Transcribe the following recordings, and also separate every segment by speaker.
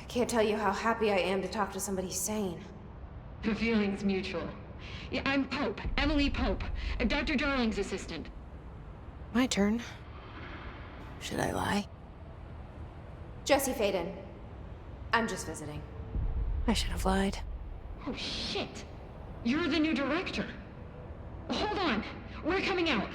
Speaker 1: Can't tell you how happy I am to talk to somebody sane.
Speaker 2: The feeling's mutual. Yeah, I'm Pope, Emily Pope, Dr. Darling's assistant.
Speaker 3: My turn. Should I lie?
Speaker 1: Jesse Faden. I'm just visiting.
Speaker 3: I should have lied.
Speaker 2: Oh, shit. You're the new director. Hold on. We're coming out.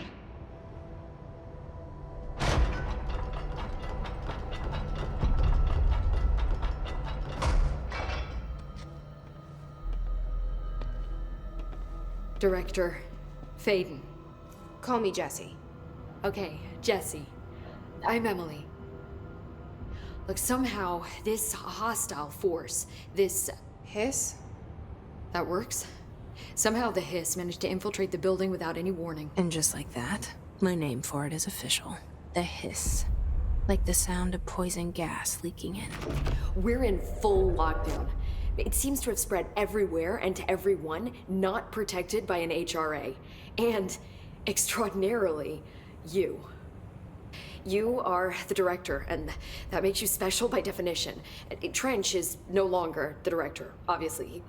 Speaker 4: Director Faden.
Speaker 1: Call me Jesse.
Speaker 4: Okay, Jesse. I'm Emily. Look, somehow this hostile force, this...
Speaker 1: Hiss?
Speaker 4: That works? Somehow the hiss managed to infiltrate the building without any warning.
Speaker 3: And just like that, my name for it is official. The hiss. Like the sound of poison gas leaking in.
Speaker 4: We're in full lockdown. It seems to have spread everywhere and to everyone not protected by an HRA. And, extraordinarily, you. You are the director, and that makes you special by definition. Trench is no longer the director, obviously.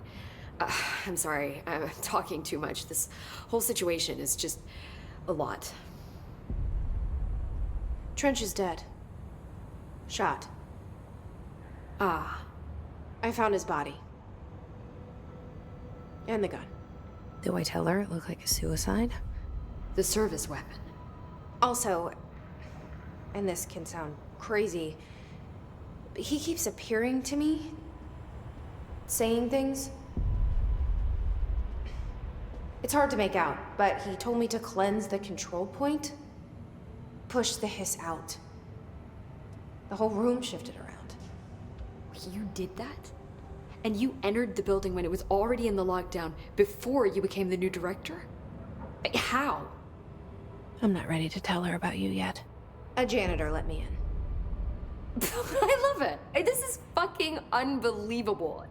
Speaker 4: I'm sorry, I'm talking too much. This whole situation is just a lot.
Speaker 1: Trench is dead. Shot.
Speaker 4: Ah.
Speaker 1: I found his body. And the gun.
Speaker 3: Do I tell her it looked like a suicide?
Speaker 4: The service weapon.
Speaker 1: Also, and this can sound crazy, but he keeps appearing to me, saying things. It's hard to make out, but he told me to cleanse the control point, push the hiss out. The whole room shifted around.
Speaker 4: You did that? And you entered the building when it was already in the lockdown before you became the new director? How?
Speaker 3: I'm not ready to tell her about you yet.
Speaker 1: A janitor let me in.
Speaker 4: I love it. This is fucking unbelievable.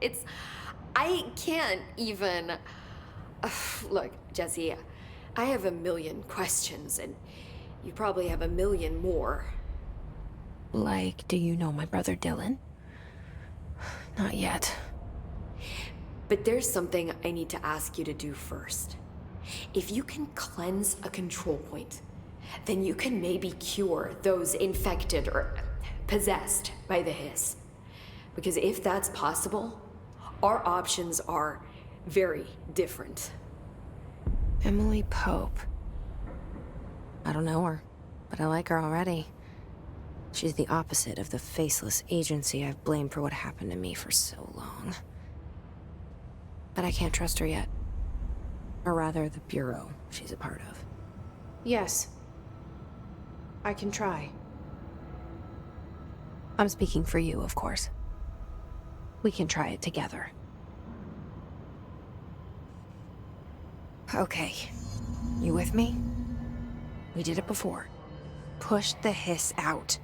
Speaker 4: I can't even... Look, Jesse, I have a million questions, and you probably have a million more.
Speaker 3: Like, do you know my brother Dylan? Not yet.
Speaker 4: But there's something I need to ask you to do first. If you can cleanse a control point, then you can maybe cure those infected or possessed by the hiss. Because if that's possible, our options are very different.
Speaker 3: Emily Pope. I don't know her, but I like her already. She's the opposite of the faceless agency I've blamed for what happened to me for so long. But I can't trust her yet. Or rather, the bureau she's a part of.
Speaker 1: Yes. I can try.
Speaker 3: I'm speaking for you, of course. We can try it together. Okay. You with me? We did it before. Push the hiss out.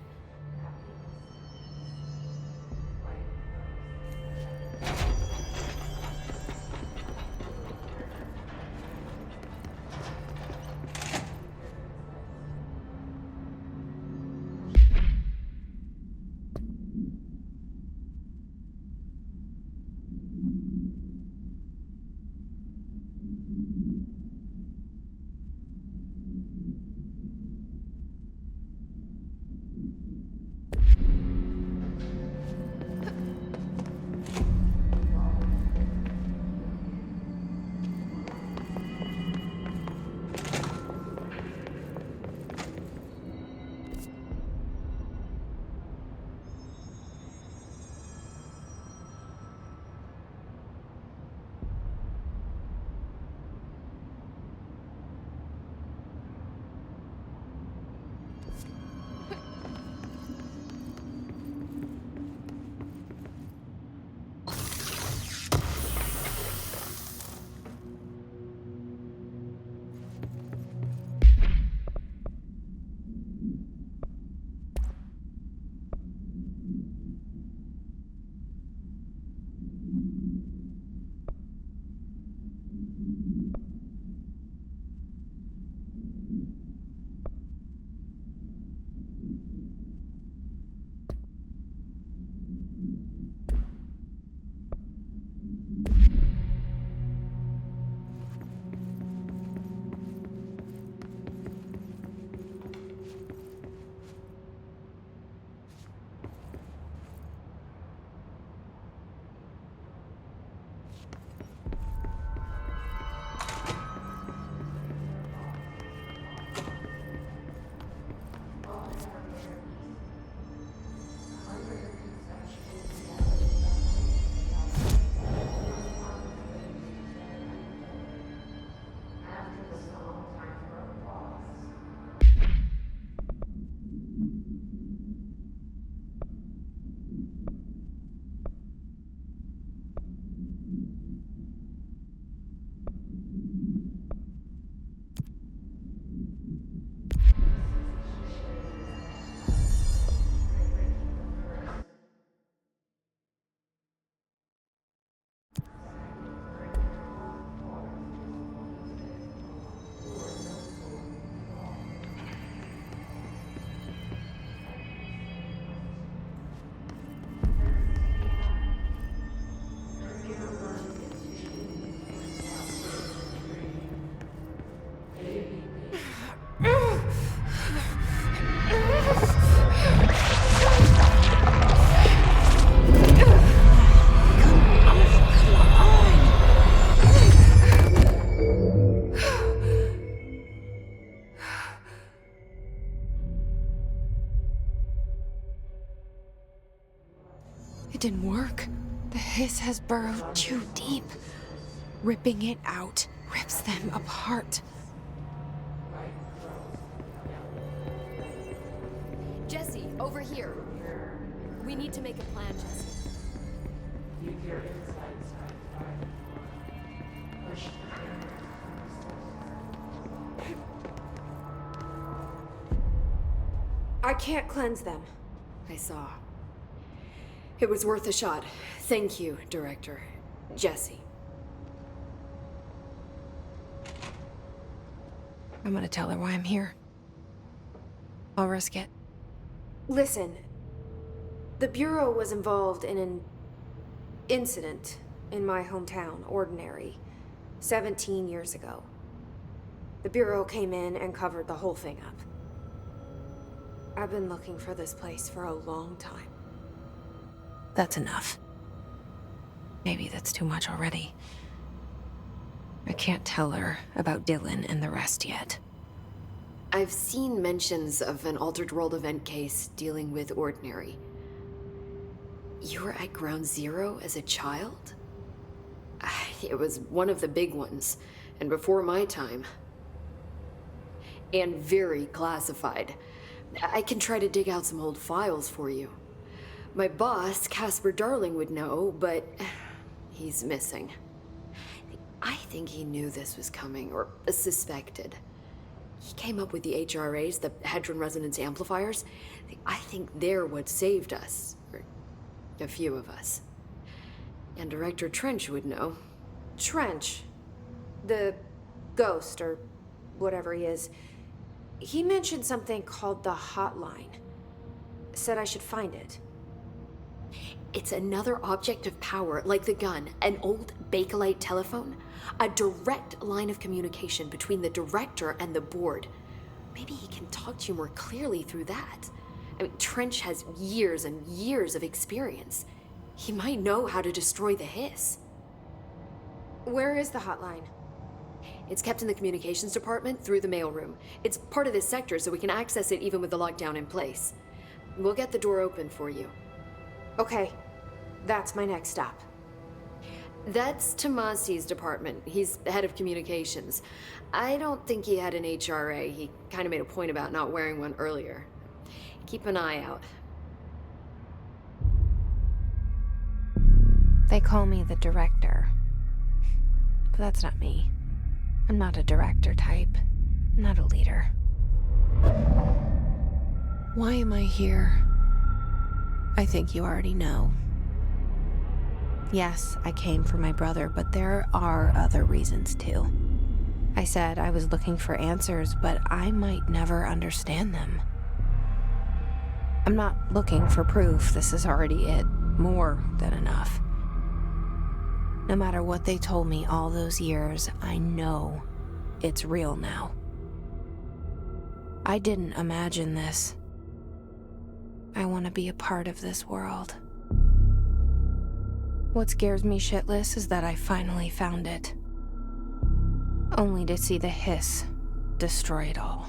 Speaker 3: It didn't work. The hiss has burrowed too deep. Ripping it out rips them apart.
Speaker 4: Jesse, over here. We need to make a plan, Jesse.
Speaker 1: I can't cleanse them.
Speaker 4: I saw. It was worth a shot. Thank you, Director. Jesse.
Speaker 3: I'm gonna tell her why I'm here. I'll risk it.
Speaker 1: Listen, the Bureau was involved in an incident in my hometown, Ordinary, 17 years ago. The Bureau came in and covered the whole thing up. I've been looking for this place for a long time.
Speaker 3: That's enough. Maybe that's too much already. I can't tell her about Dylan and the rest yet.
Speaker 4: I've seen mentions of an Altered World event case dealing with Ordinary. You were at Ground Zero as a child? It was one of the big ones, and before my time. And very classified. I can try to dig out some old files for you. My boss, Casper Darling, would know, but he's missing. I think he knew this was coming, or suspected. He came up with the HRAs, the Hadron Resonance Amplifiers. I think they're what saved us. Or a few of us. And Director Trench would know.
Speaker 1: Trench, the ghost, or whatever he is, he mentioned something called the hotline. Said I should find it.
Speaker 4: It's another object of power, like the gun, an old Bakelite telephone. A direct line of communication between the director and the board. Maybe he can talk to you more clearly through that. I mean, Trench has years and years of experience. He might know how to destroy the hiss.
Speaker 1: Where is the hotline?
Speaker 4: It's kept in the communications department through the mailroom. It's part of this sector, so we can access it even with the lockdown in place. We'll get the door open for you.
Speaker 1: Okay, that's my next stop.
Speaker 4: That's Tomasi's department. He's head of communications. I don't think he had an HRA. He kind of made a point about not wearing one earlier. Keep an eye out.
Speaker 3: They call me the director. But that's not me. I'm not a director type. I'm not a leader. Why am I here? I think you already know. Yes, I came for my brother, but there are other reasons too. I said I was looking for answers, but I might never understand them. I'm not looking for proof. This is already it. More than enough. No matter what they told me all those years, I know it's real now. I didn't imagine this. I want to be a part of this world. What scares me shitless is that I finally found it. Only to see the hiss destroy it all.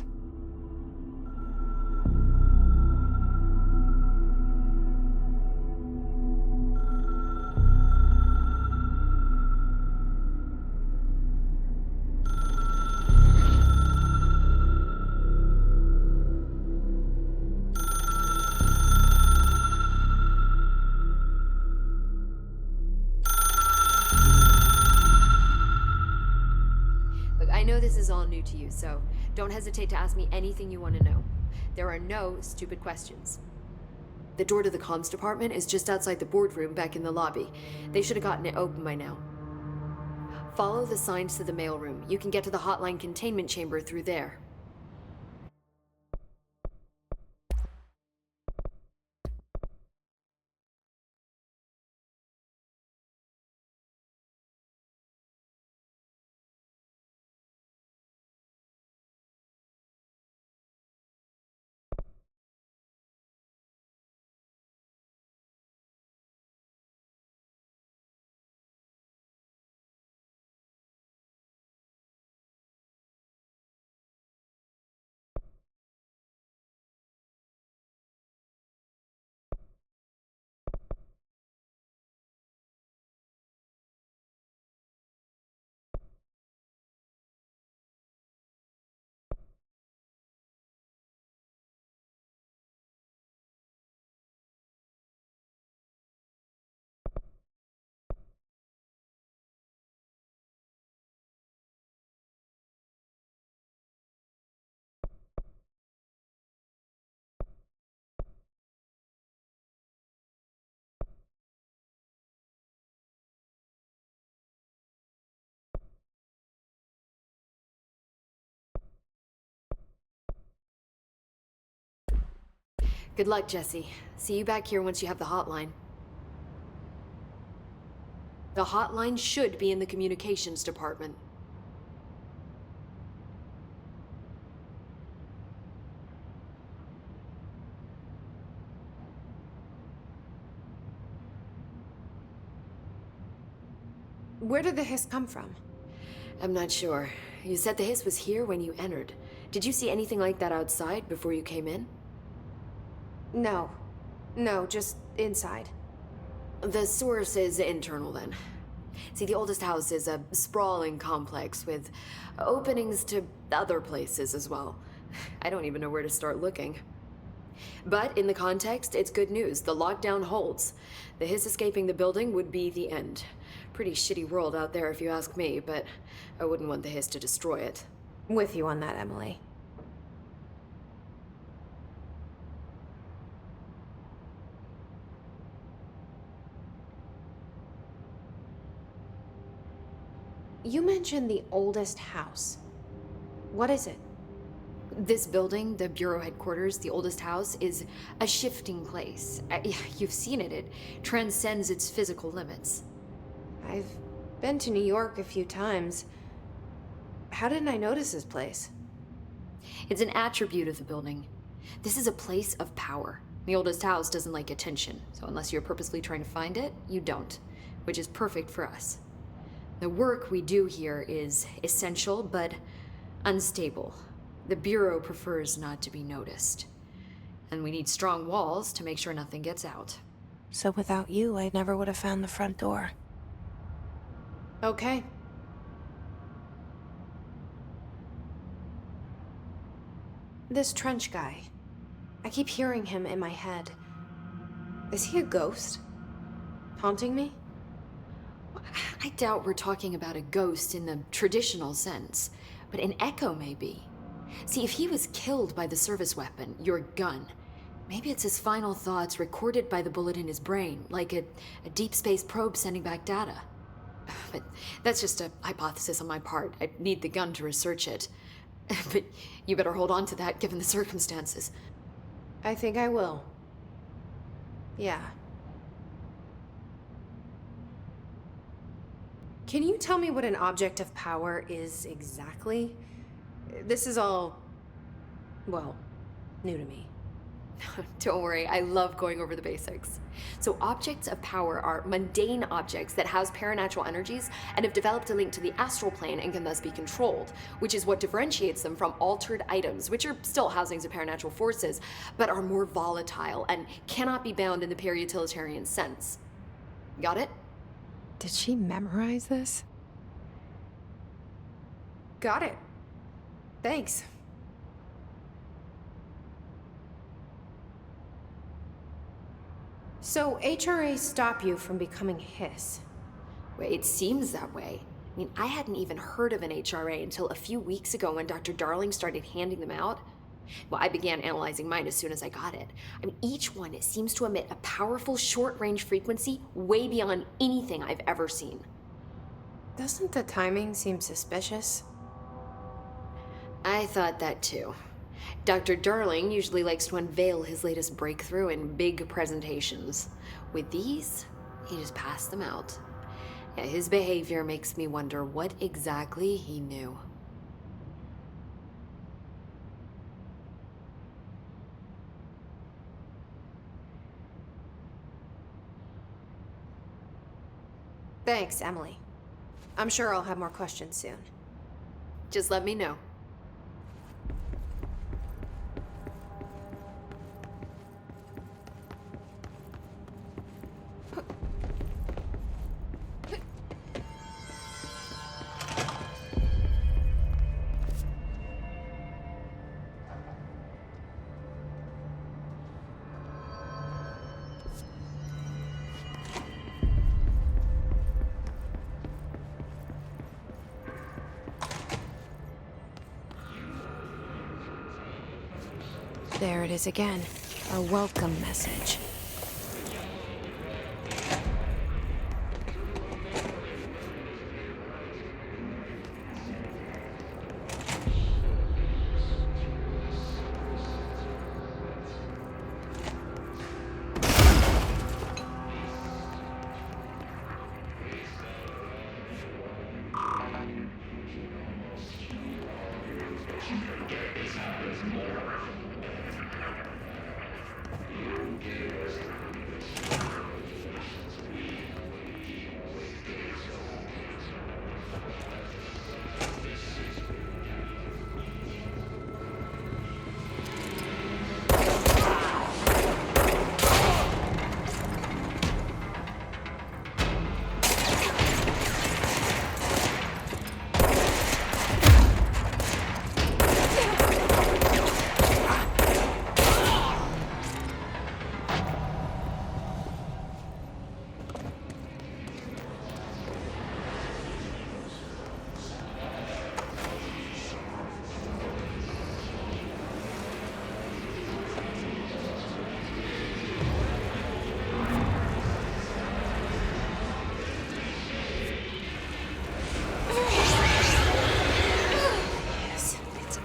Speaker 4: I know this is all new to you, so don't hesitate to ask me anything you want to know. There are no stupid questions. The door to the comms department is just outside the boardroom back in the lobby. They should have gotten it open by now. Follow the signs to the mailroom. You can get to the hotline containment chamber through there. Good luck, Jesse. See you back here once you have the hotline. The hotline should be in the communications department.
Speaker 1: Where did the hiss come from?
Speaker 4: I'm not sure. You said the hiss was here when you entered. Did you see anything like that outside before you came in?
Speaker 1: No. No, just inside.
Speaker 4: The source is internal, then. See, the oldest house is a sprawling complex with openings to other places as well. I don't even know where to start looking. But in the context, it's good news. The lockdown holds. The hiss escaping the building would be the end. Pretty shitty world out there if you ask me, but I wouldn't want the hiss to destroy it.
Speaker 1: With you on that, Emily. You mentioned the oldest house. What is it?
Speaker 4: This building, the Bureau headquarters, the oldest house, is a shifting place. You've seen it. It transcends its physical limits.
Speaker 1: I've been to New York a few times. How didn't I notice this place?
Speaker 4: It's an attribute of the building. This is a place of power. The oldest house doesn't like attention, so unless you're purposely trying to find it, you don't, which is perfect for us. The work we do here is essential, but unstable. The Bureau prefers not to be noticed. And we need strong walls to make sure nothing gets out.
Speaker 3: So without you, I never would have found the front door.
Speaker 1: Okay. This Trench guy. I keep hearing him in my head. Is he a ghost? Haunting me?
Speaker 4: I doubt we're talking about a ghost in the traditional sense, but an echo maybe. See, if he was killed by the service weapon, your gun, maybe it's his final thoughts recorded by the bullet in his brain, like a deep space probe sending back data. But that's just a hypothesis on my part. I'd need the gun to research it. But you better hold on to that given the circumstances.
Speaker 1: I think I will. Yeah. Can you tell me what an object of power is exactly? This is all, well, new to me.
Speaker 4: Don't worry, I love going over the basics. So objects of power are mundane objects that house paranatural energies and have developed a link to the astral plane and can thus be controlled, which is what differentiates them from altered items, which are still housings of paranatural forces, but are more volatile and cannot be bound in the peri-utilitarian sense. Got it?
Speaker 1: Did she memorize this? Got it. Thanks. So HRA stop you from becoming Hiss?
Speaker 4: Well, it seems that way. I mean, I hadn't even heard of an HRA until a few weeks ago when Dr. Darling started handing them out. Well, I began analyzing mine as soon as I got it. I mean, each one seems to emit a powerful short-range frequency way beyond anything I've ever seen.
Speaker 1: Doesn't the timing seem suspicious?
Speaker 4: I thought that too. Dr. Darling usually likes to unveil his latest breakthrough in big presentations. With these, he just passed them out. Yeah, his behavior makes me wonder what exactly he knew.
Speaker 1: Thanks, Emily. I'm sure I'll have more questions soon.
Speaker 4: Just let me know.
Speaker 3: There it is again. Our welcome message.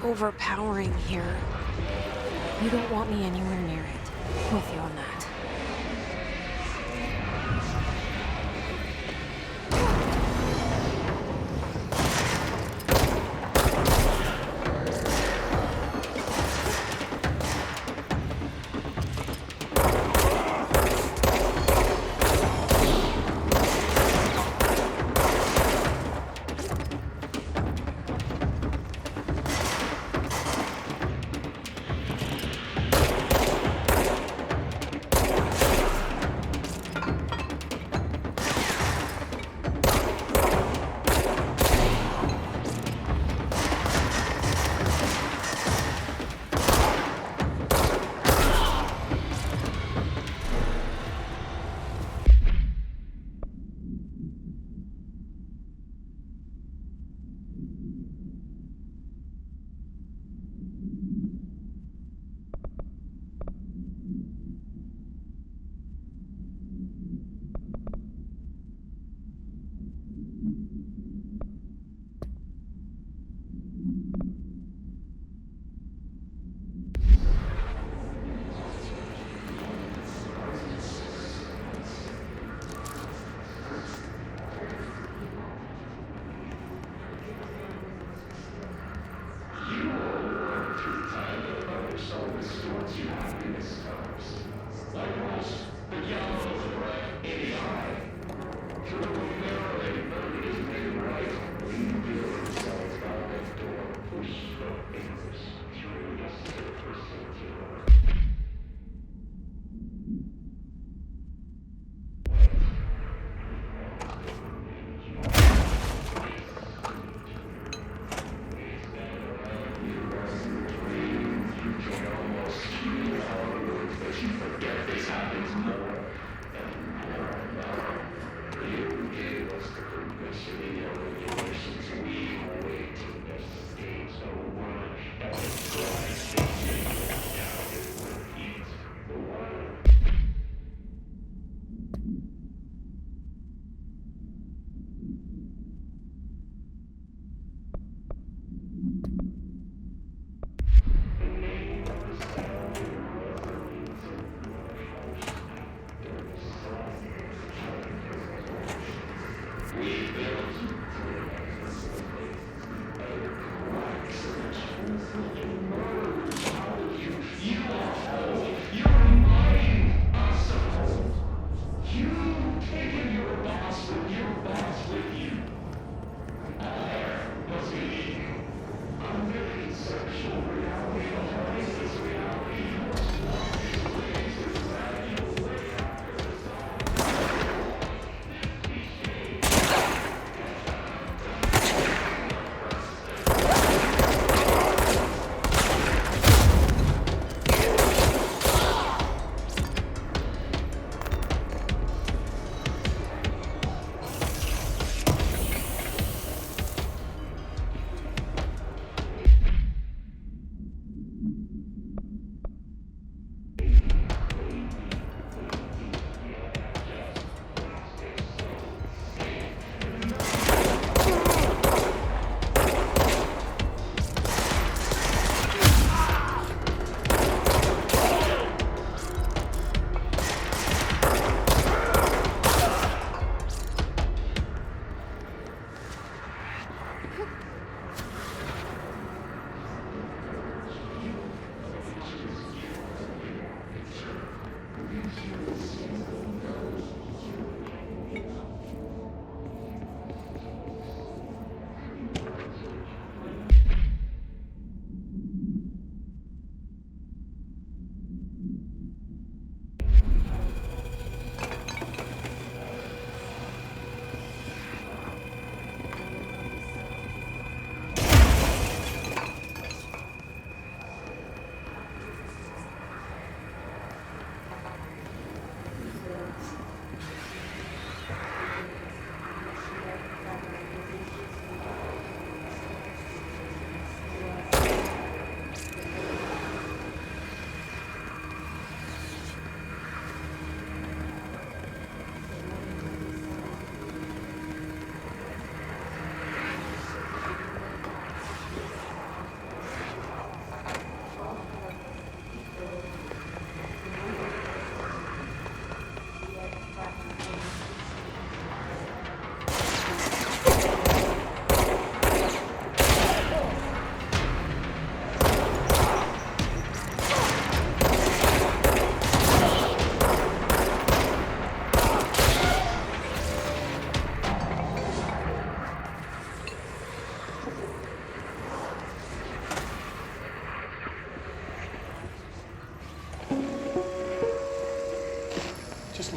Speaker 3: Overpowering here. You don't want me anywhere near it. I'm with you on that.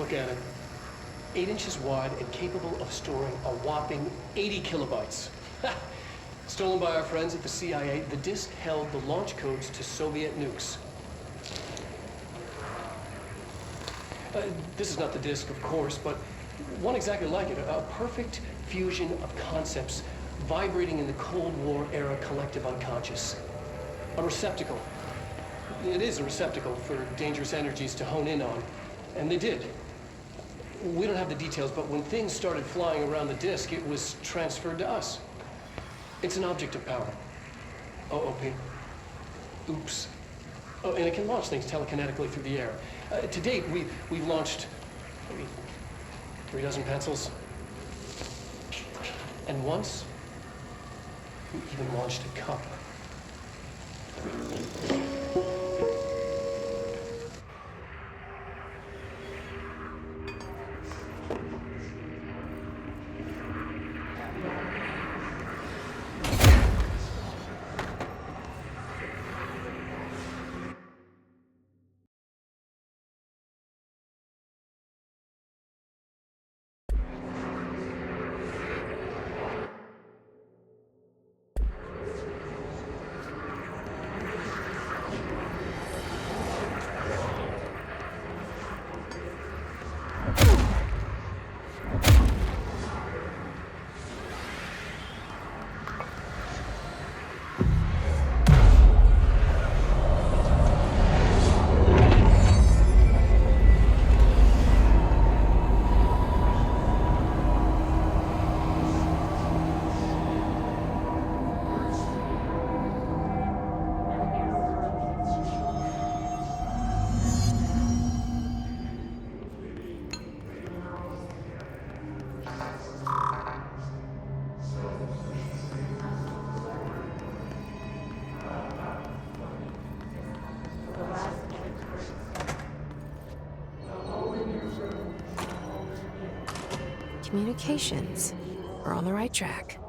Speaker 5: look at it. 8 inches wide and capable of storing a whopping 80 kilobytes. Stolen by our friends at the CIA, the disk held the launch codes to Soviet nukes. This is not the disk, of course, but one exactly like it. A perfect fusion of concepts vibrating in the Cold War era collective unconscious. A receptacle. It is a receptacle for dangerous energies to hone in on. And they did. We don't have the details, but when things started flying around the disk, it was transferred to us. It's an object of power. OOP. Oops. Oh, and it can launch things telekinetically through the air. To date, we've launched maybe 3 dozen pencils. And once, we even launched a cup.
Speaker 3: Communications. We're on the right track.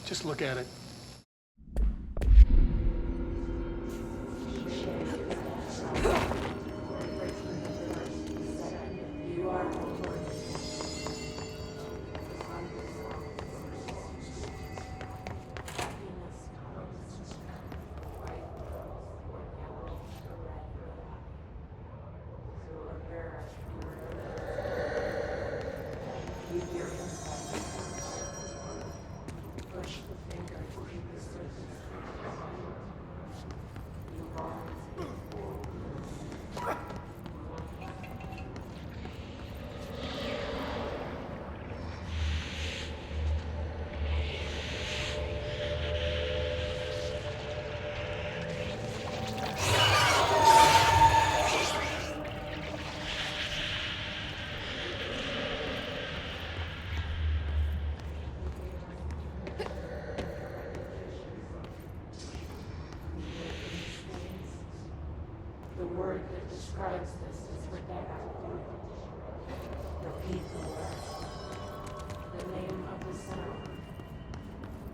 Speaker 5: Just look at it.
Speaker 6: The word that describes this is redacted. Repeat the word. The name of the sound.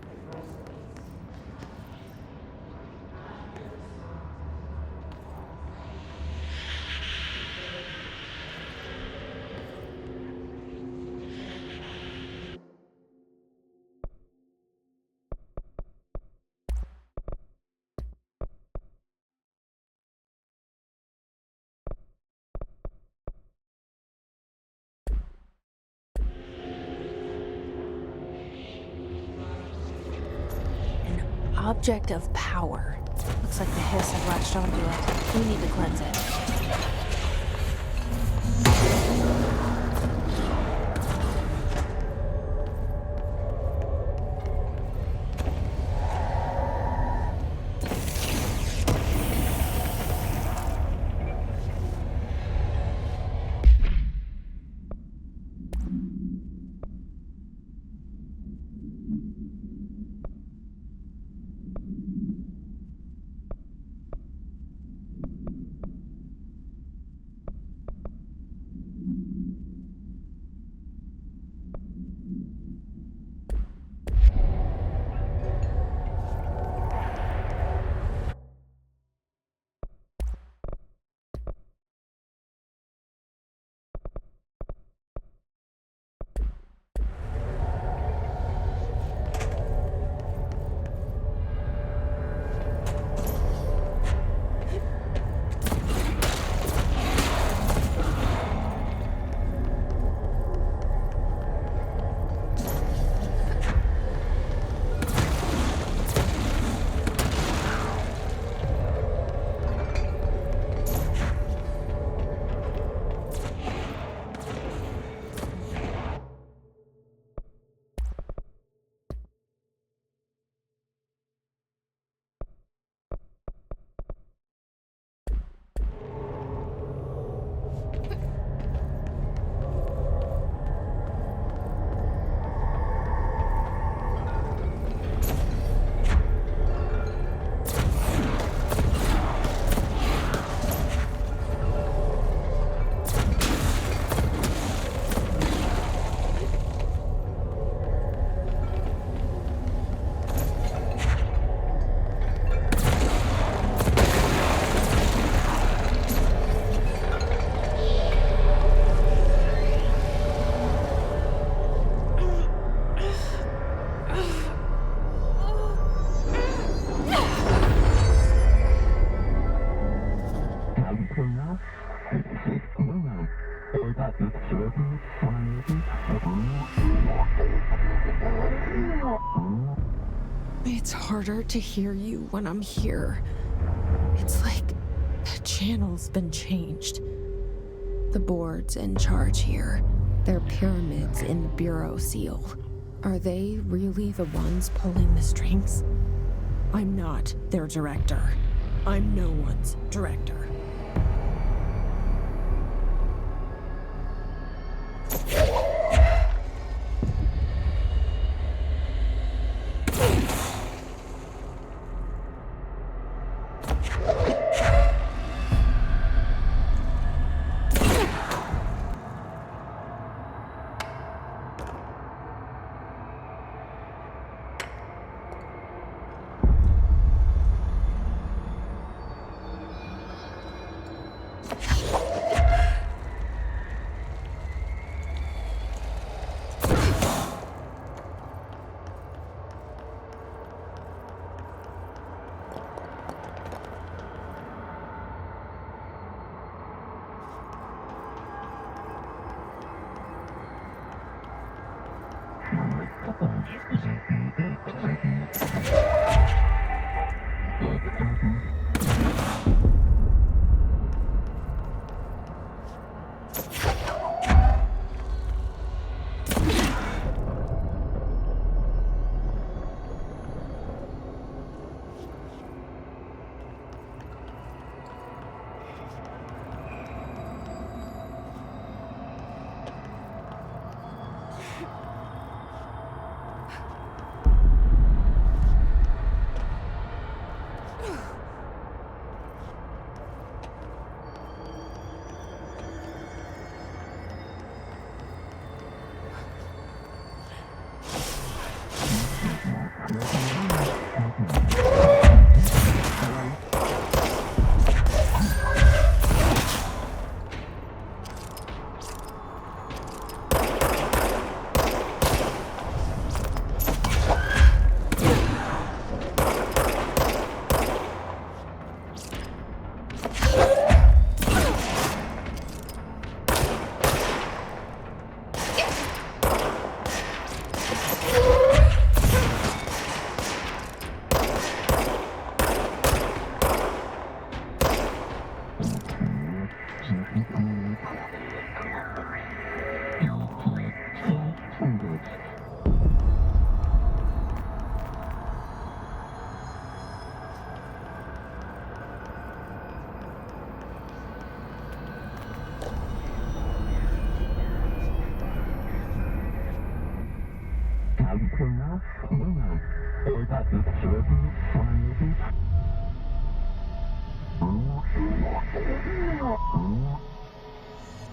Speaker 6: It resonates.
Speaker 3: Object of power. Looks like the hiss have latched onto it. We need to cleanse it. It's harder to hear you when I'm here. It's like the channel's been changed. The board's in charge here. They're pyramids in the Bureau seal. Are they really the ones pulling the strings? I'm not their director. I'm no one's director.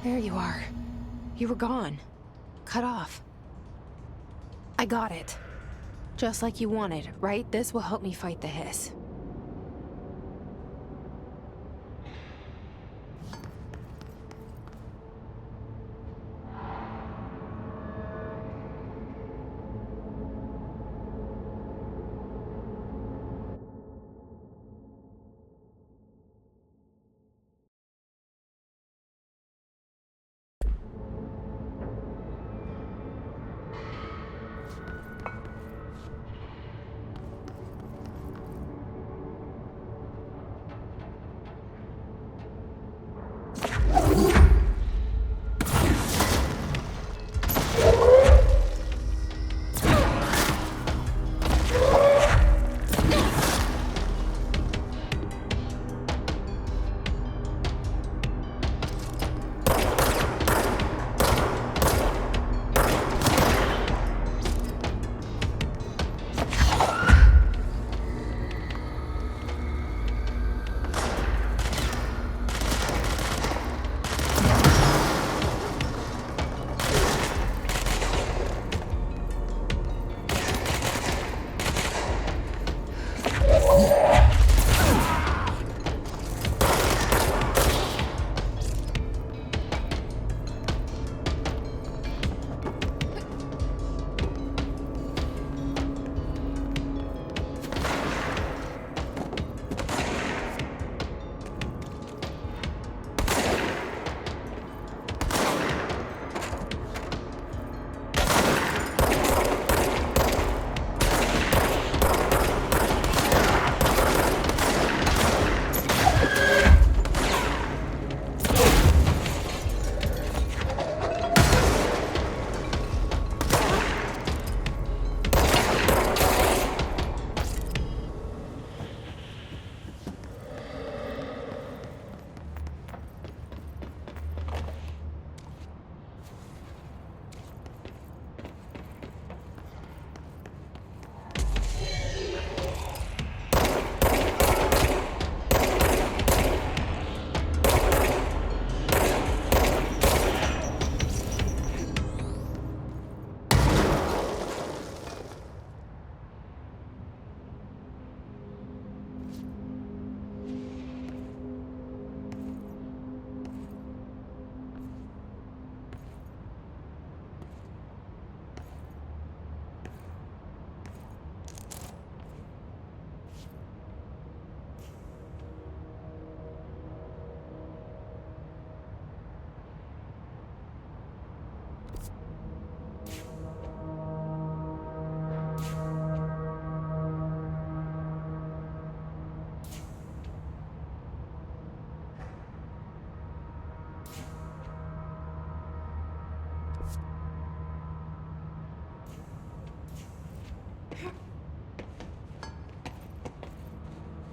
Speaker 3: There you are. You were gone. Cut off. I got it. Just like you wanted, right? This will help me fight the hiss.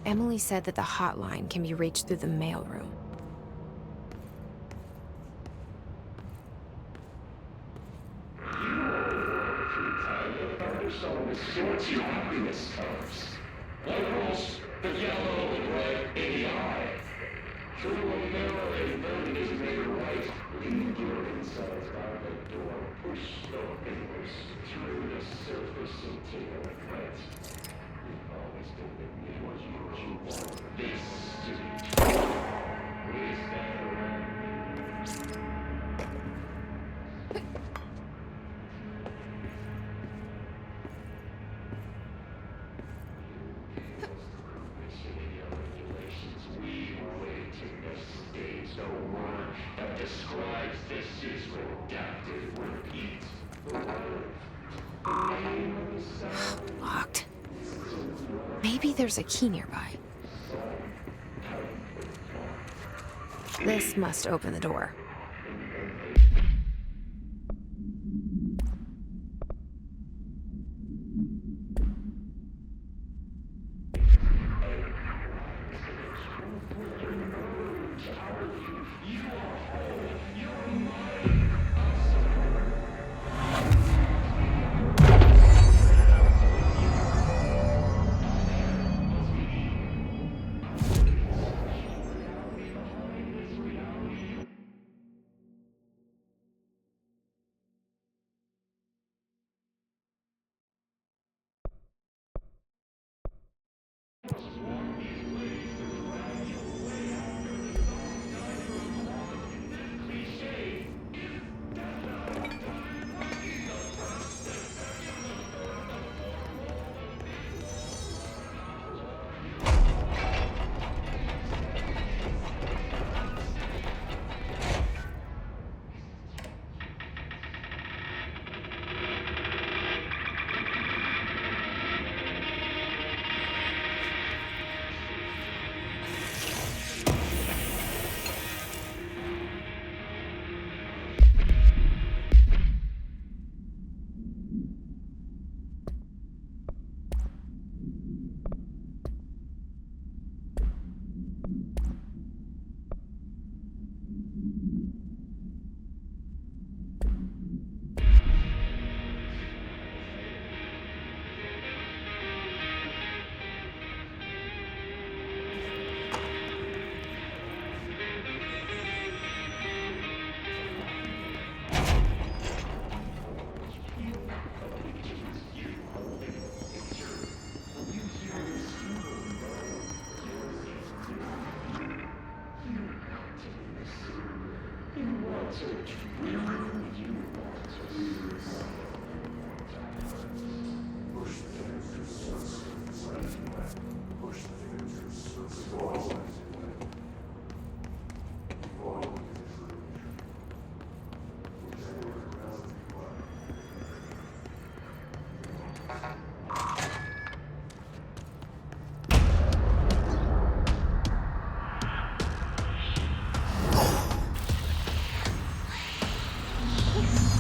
Speaker 3: Emily said that the hotline can be reached through the mailroom.
Speaker 7: Sorts your happiness colors. Liberals, the yellow and red in the eye. Through a mirror inverted is made right. Leave your insides out the door. Push your fingers through the surface until regret. You've always been the me what you want this to be true. Is that describes this is redacted. Repeat the word. The name of the sound.
Speaker 3: Locked. Maybe there's a key nearby. This must open the door.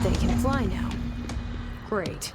Speaker 3: They can fly now. Great.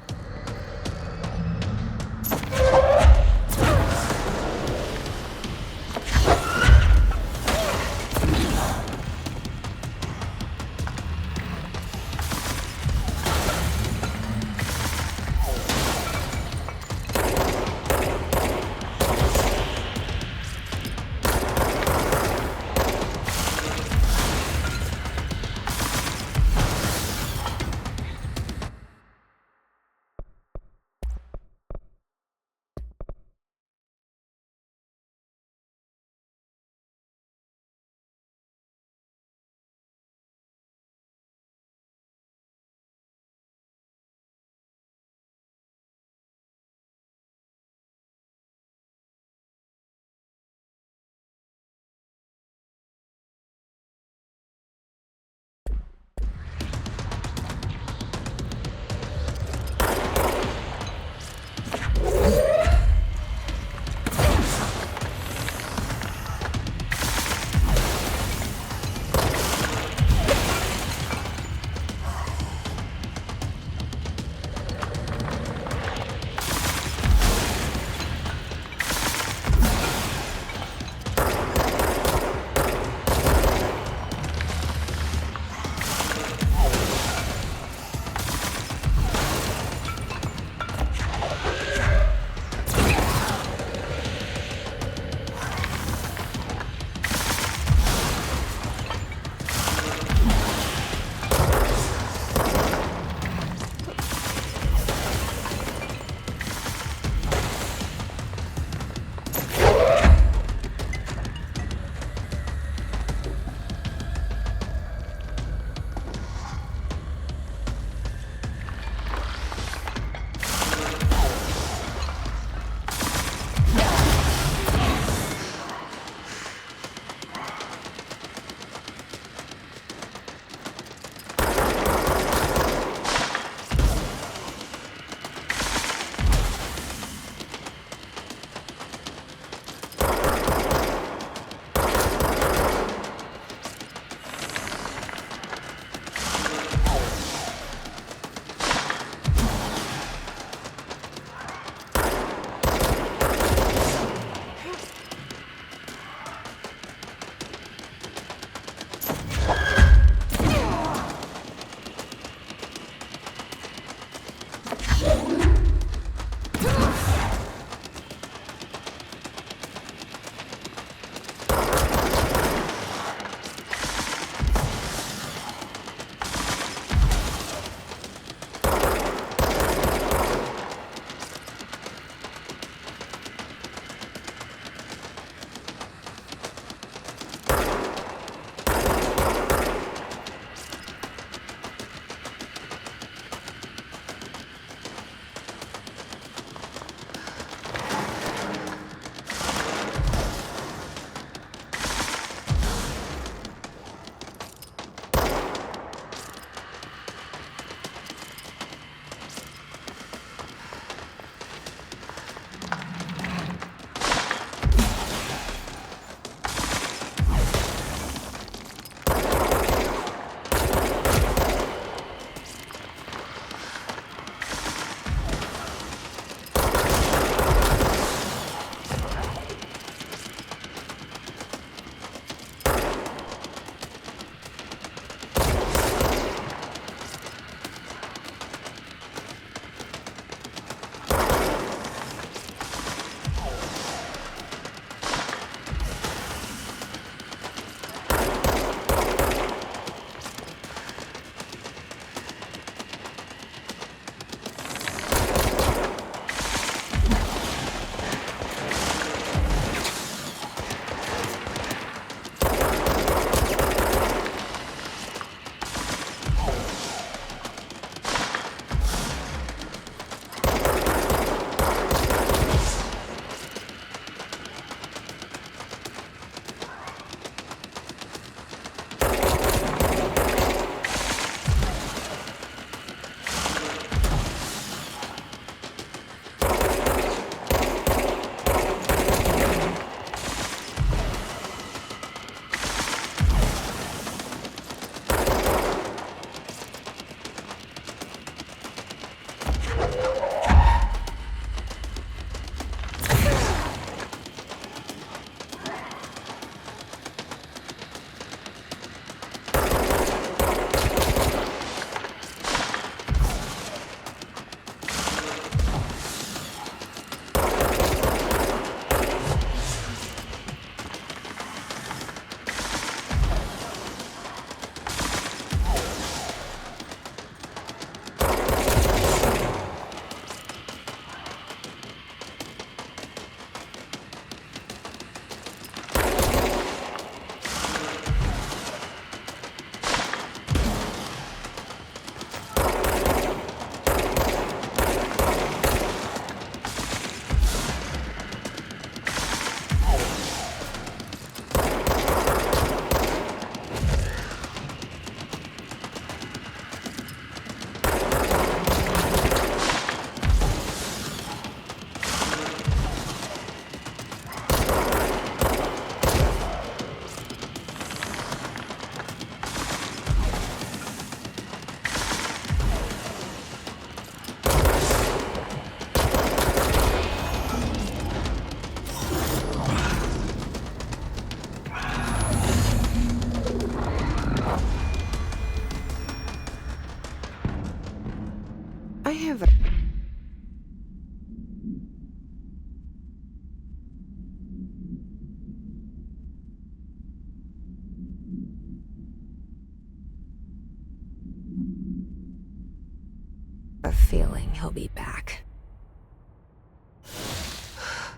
Speaker 3: knowing he'll be back.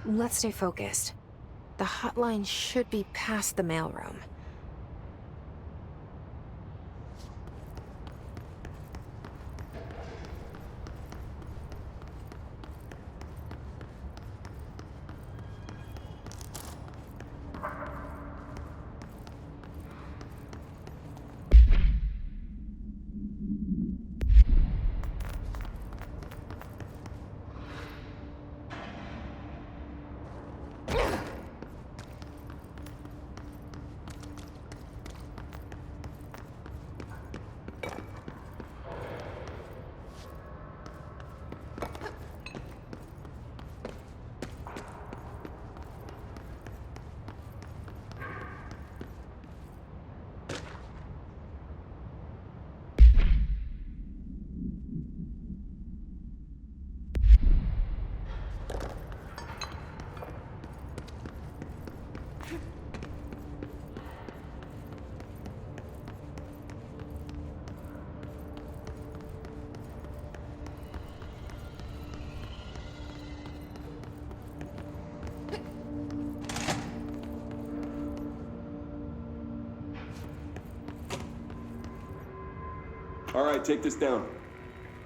Speaker 3: Let's stay focused. The hotline should be past the mailroom.
Speaker 8: All right, take this down.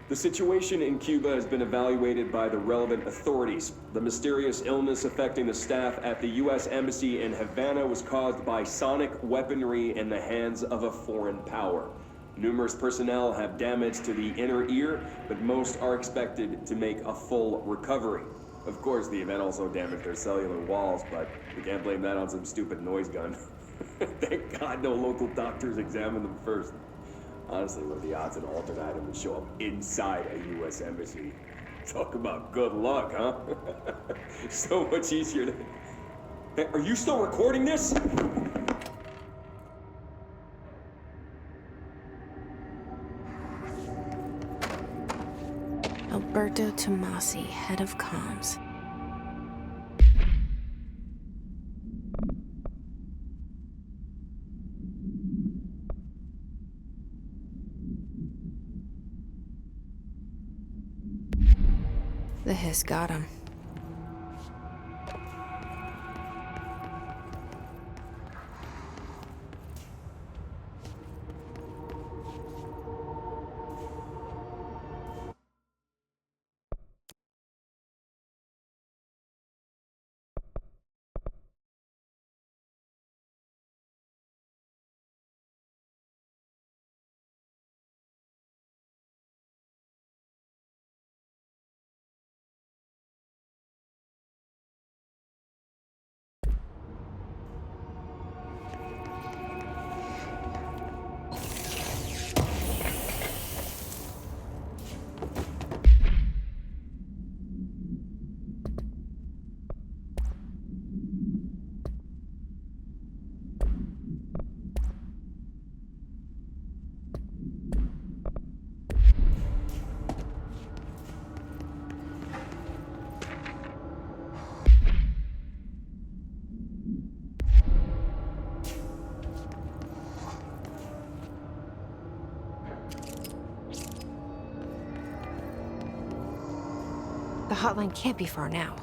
Speaker 8: The situation in Cuba has been evaluated by the relevant authorities. The mysterious illness affecting the staff at the U.S. Embassy in Havana was caused by sonic weaponry in the hands of a foreign power. Numerous personnel have damage to the inner ear, but most are expected to make a full recovery. Of course, the event also damaged their cellular walls, but we can't blame that on some stupid noise gun. Thank God no local doctors examined them first. Honestly, what are the odds an alternate item would show up inside a U.S. embassy? Talk about good luck, huh? So much easier to... Hey, are you still recording this?
Speaker 3: Alberto Tomasi, head of comms. The hiss got him. The hotline can't be far now.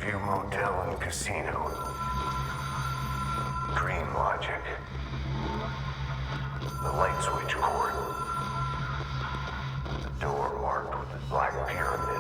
Speaker 9: View Motel and Casino. Dream Logic. The light switch cord. The door marked with the black pyramid.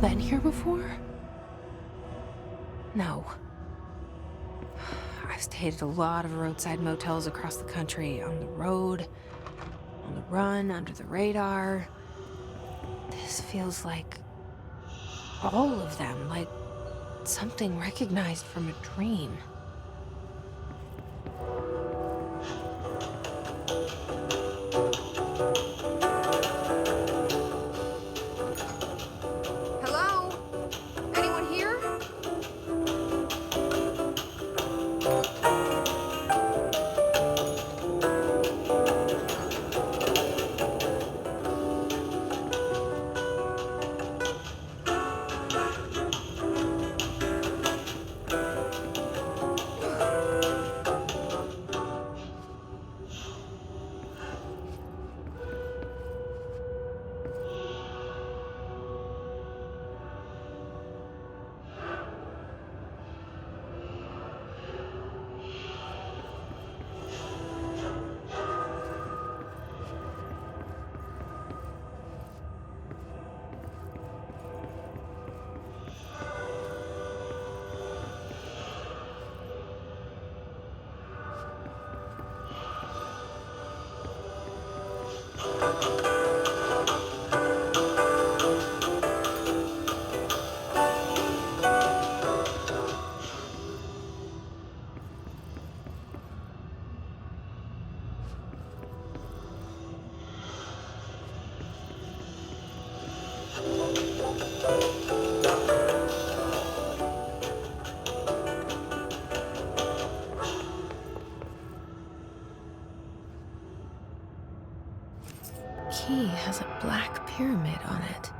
Speaker 3: Been here before? No. I've stayed at a lot of roadside motels across the country, on the road, on the run, under the radar. This feels like all of them, like something recognized from a dream. key has a black pyramid on it.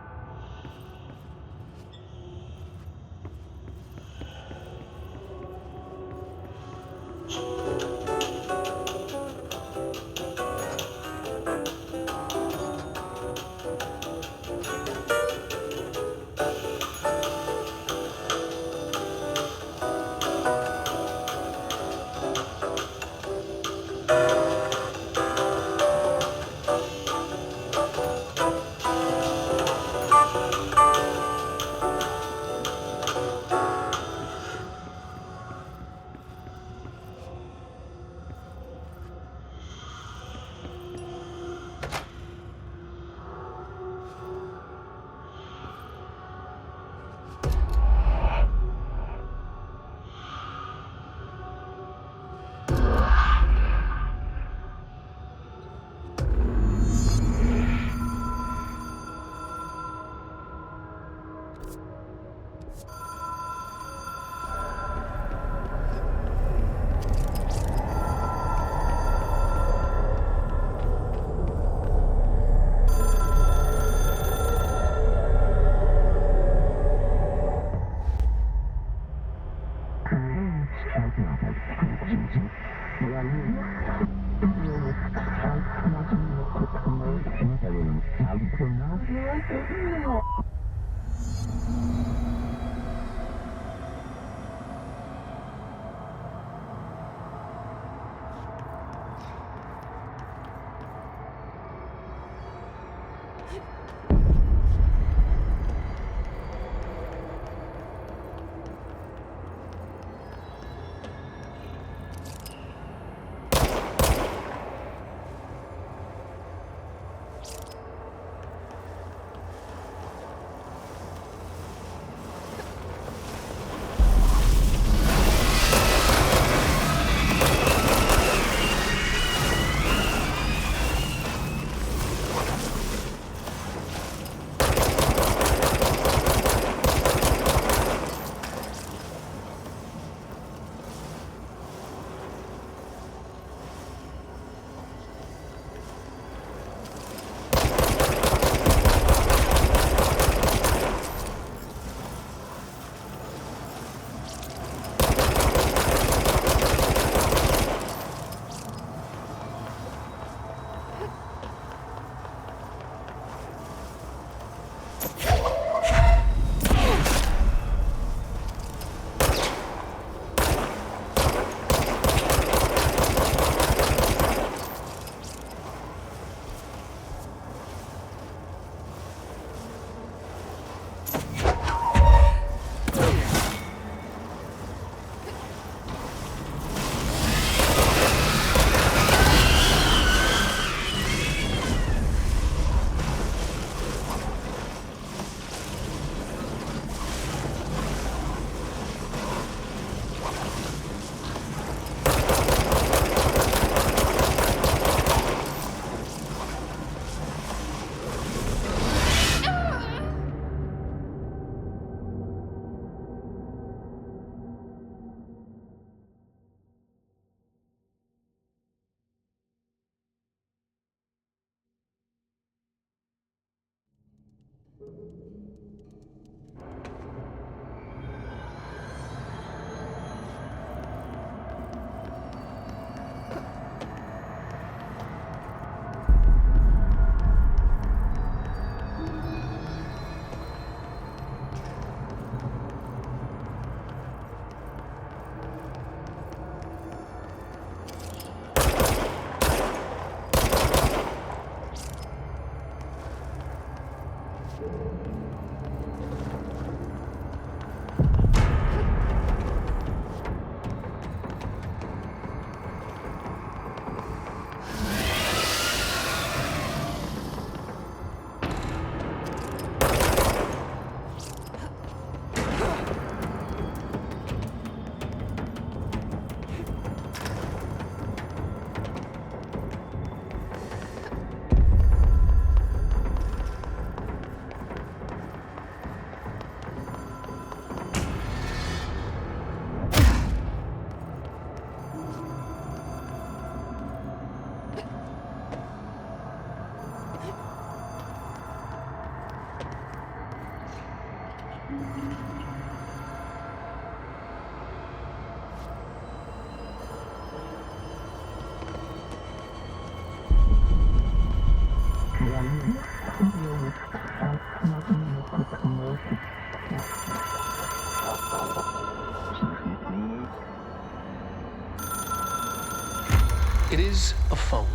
Speaker 5: It is a phone.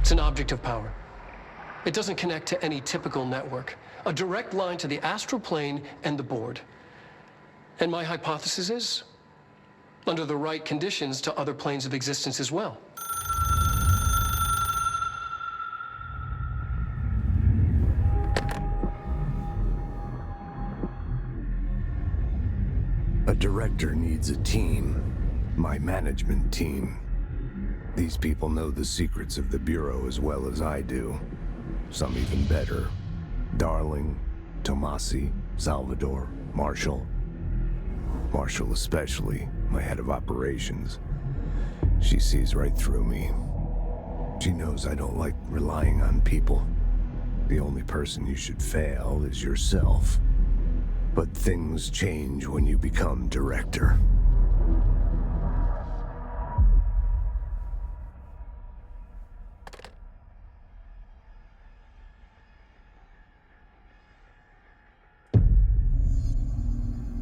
Speaker 5: It's an object of power. It doesn't connect to any typical network. A direct line to the astral plane and the board. And my hypothesis is, under the right conditions, to other planes of existence as well.
Speaker 9: A director needs a team. My management team. These people know the secrets of the Bureau as well as I do. Some even better. Darling, Tomasi, Salvador, Marshall. Marshall especially, my head of operations. She sees right through me. She knows I don't like relying on people. The only person you should fail is yourself. But things change when you become director.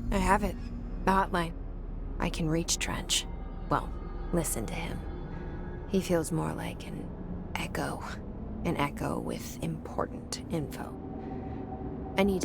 Speaker 3: I have it. The hotline. I can reach Trench. Well, listen to him. He feels more like an echo. An echo with important info. I need...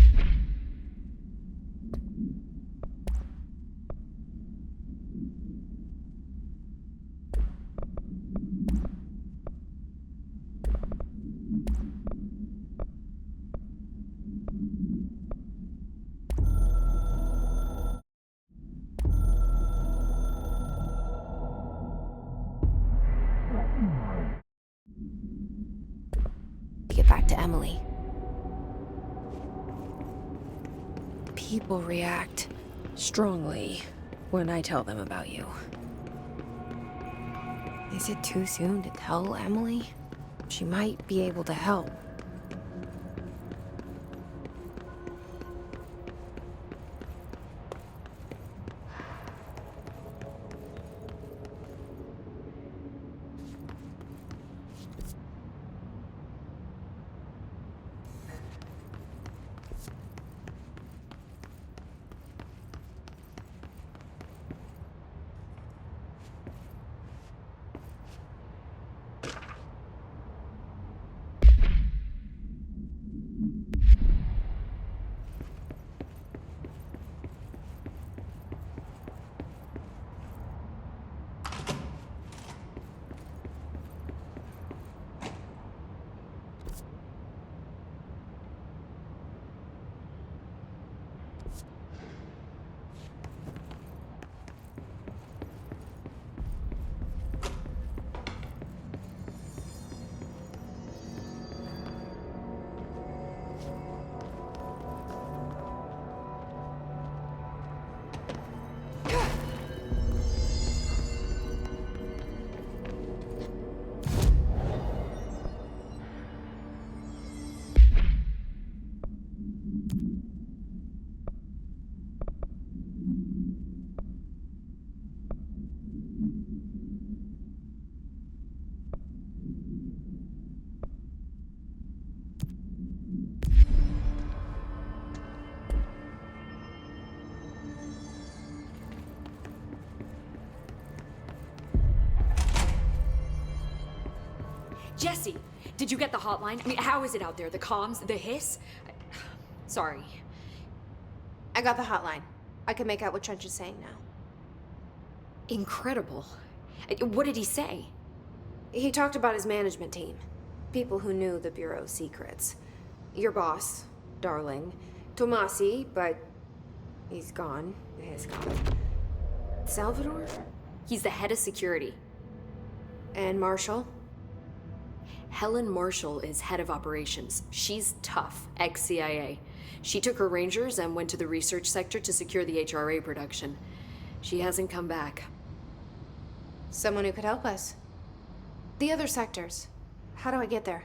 Speaker 3: get back to Emily. People react strongly when I tell them about you. Is it too soon to tell Emily? She might be able to help.
Speaker 4: Jesse, did you get the hotline? I mean, how is it out there? The comms? The hiss? Sorry.
Speaker 1: I got the hotline. I can make out what Trench is saying now.
Speaker 4: Incredible. What did he say?
Speaker 1: He talked about his management team. People who knew the Bureau's secrets. Your boss, Darling. Tomasi, but he's gone. He's gone. Salvador?
Speaker 4: He's the head of security.
Speaker 1: And Marshall?
Speaker 4: Helen Marshall is head of operations. She's tough, ex-CIA. She took her Rangers and went to the research sector to secure the HRA production. She hasn't come back.
Speaker 1: Someone who could help us. The other sectors. How do I get there?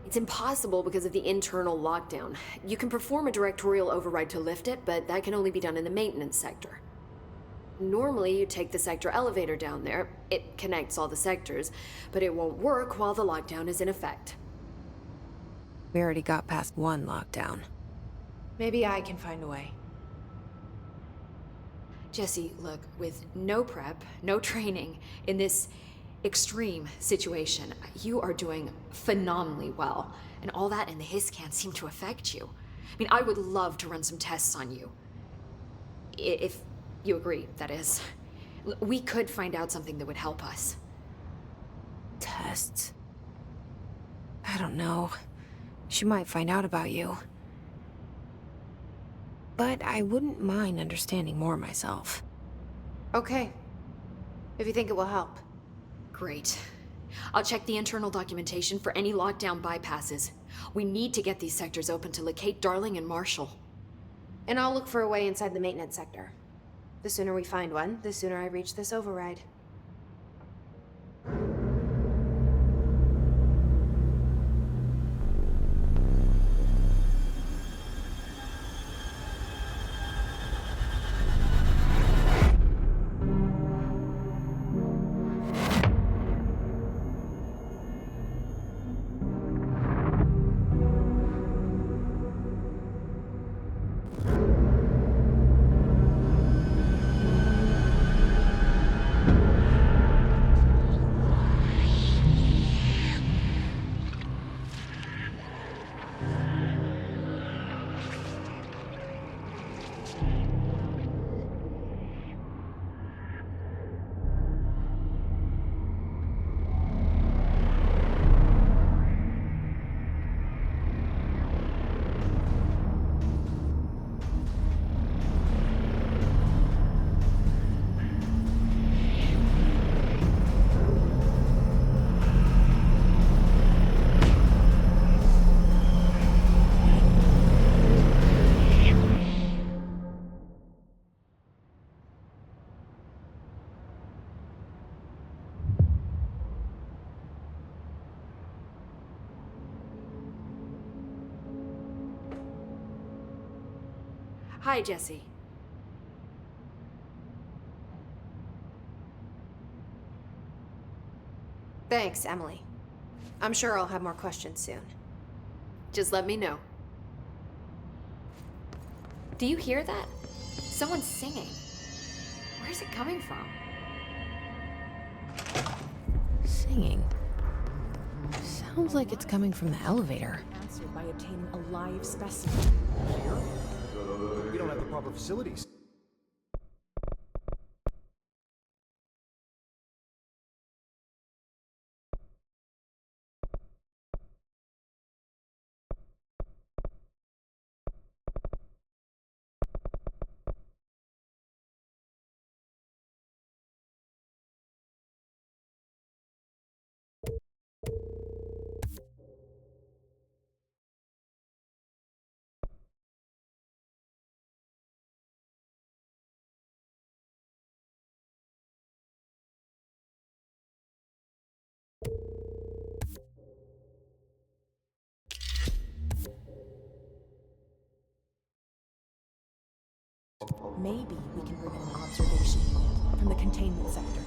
Speaker 4: It's impossible because of the internal lockdown. You can perform a directorial override to lift it, but that can only be done in the maintenance sector. Normally, you take the sector elevator down there. It connects all the sectors, but it won't work while the lockdown is in effect.
Speaker 3: We already got past one lockdown.
Speaker 1: Maybe I can find a way.
Speaker 4: Jesse, look, with no prep, no training, in this extreme situation. You are doing phenomenally well, and all that in the hiss can't seem to affect you. I mean, I would love to run some tests on you. If you agree, that is. We could find out something that would help us.
Speaker 3: Tests? I don't know. She might find out about you. But I wouldn't mind understanding more myself.
Speaker 1: Okay. If you think it will help.
Speaker 4: Great. I'll check the internal documentation for any lockdown bypasses. We need to get these sectors open to locate Darling and Marshall.
Speaker 1: And I'll look for a way inside the maintenance sector. The sooner we find one, the sooner I reach this override.
Speaker 4: Hi, Jesse.
Speaker 1: Thanks, Emily. I'm sure I'll have more questions soon.
Speaker 4: Just let me know. Do you hear that? Someone's singing. Where's it coming from?
Speaker 3: Singing. Sounds like it's coming from the elevator.
Speaker 6: Answered by obtaining a live specimen.
Speaker 10: We don't have the proper facilities.
Speaker 6: Maybe we can bring in an observation unit from the containment sector.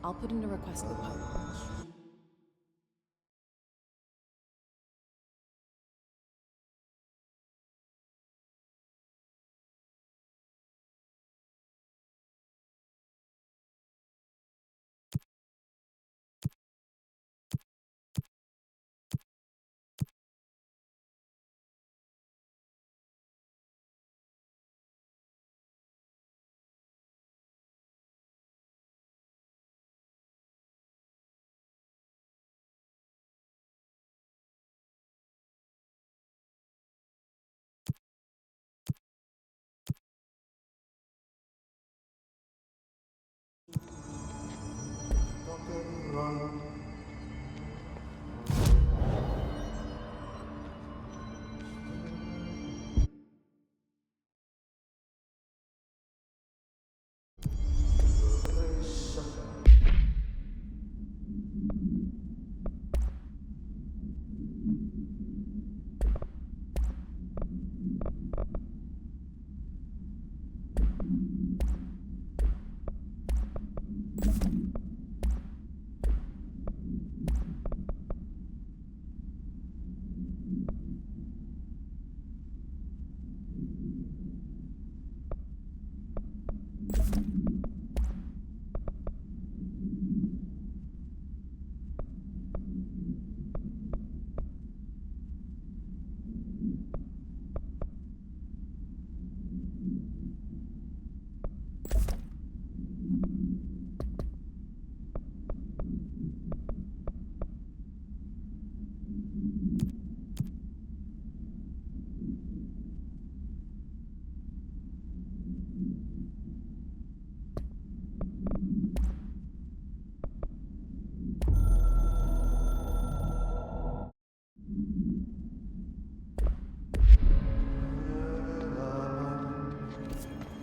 Speaker 6: I'll put in a request with Pope.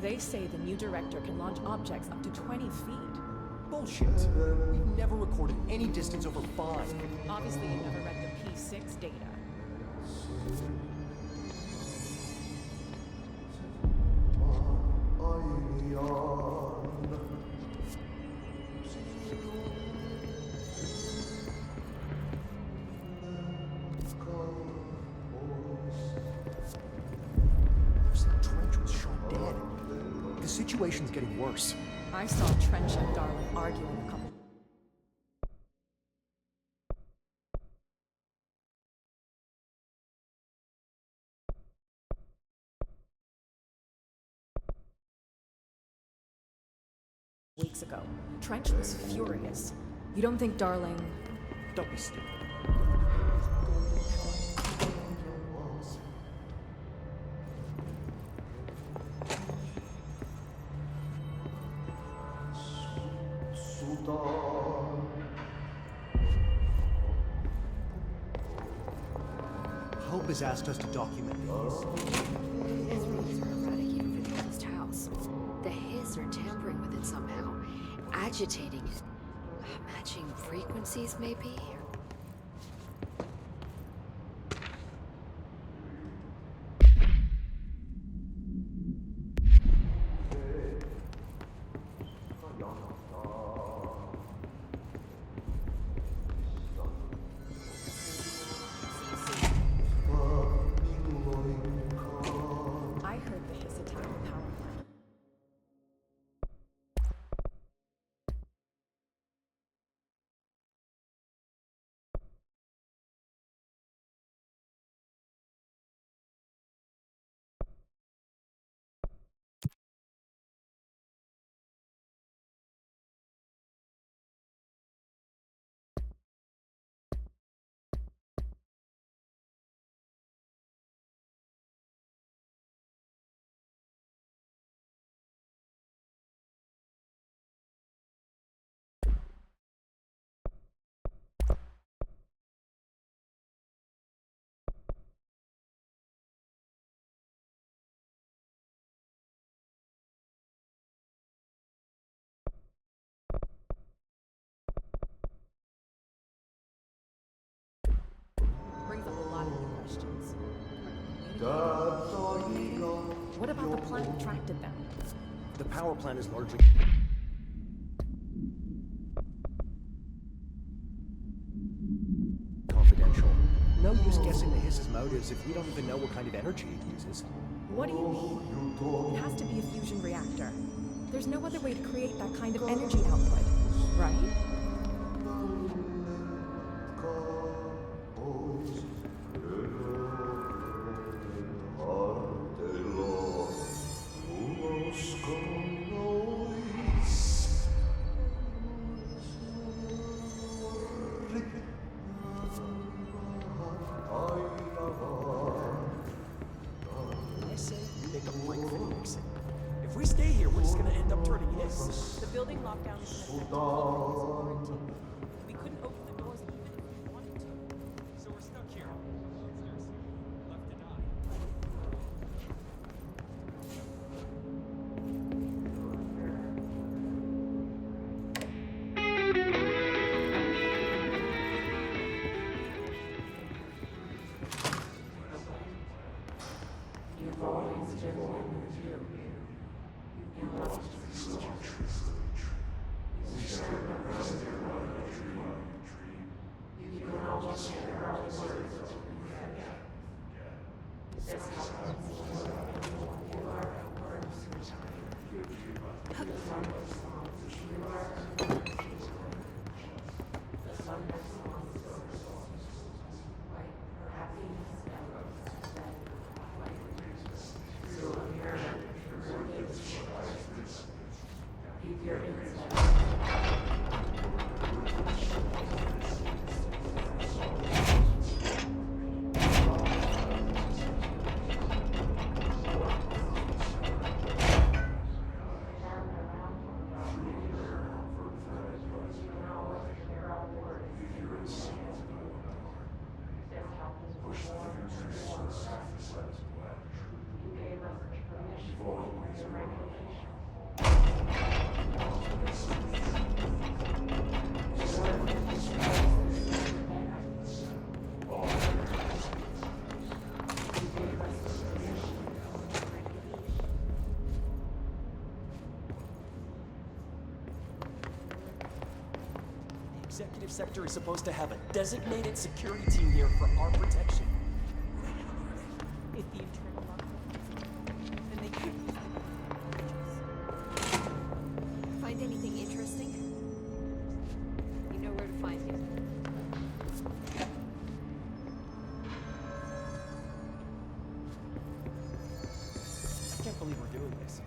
Speaker 6: They say the new director can launch objects up to 20 feet.
Speaker 10: Bullshit. We've never recorded any distance over 5.
Speaker 6: Obviously, you never read the P6 data.
Speaker 10: Trench was shot dead. The situation's getting worse.
Speaker 6: I saw Trench and Darling arguing a couple. Weeks ago. Trench was furious. You don't think Darling...
Speaker 10: Don't be stupid. Hope has asked us to document these.
Speaker 4: Israelis are eradicating the nearest house. The His are tampering with it somehow, agitating it. Matching frequencies, maybe?
Speaker 6: I heard the His attack the power plant. Brings up a lot of new questions. What about the plant attracted them?
Speaker 10: The power plant is largely confidential. No use guessing the Hiss's motives if we don't even know what kind of energy it uses.
Speaker 6: What do you mean? It has to be a fusion reactor. There's no other way to create that kind of energy output, right?
Speaker 10: I say we make a break for Nixon. If we stay here, we're just gonna end up turning Hiss.
Speaker 6: The building lockdown is an effective quarantine. We
Speaker 10: Executive sector is supposed to have a designated security team here for our protection.
Speaker 6: If the internal lockdown, then they could use the
Speaker 1: Find anything interesting? You know where to find me.
Speaker 10: I can't believe we're doing this.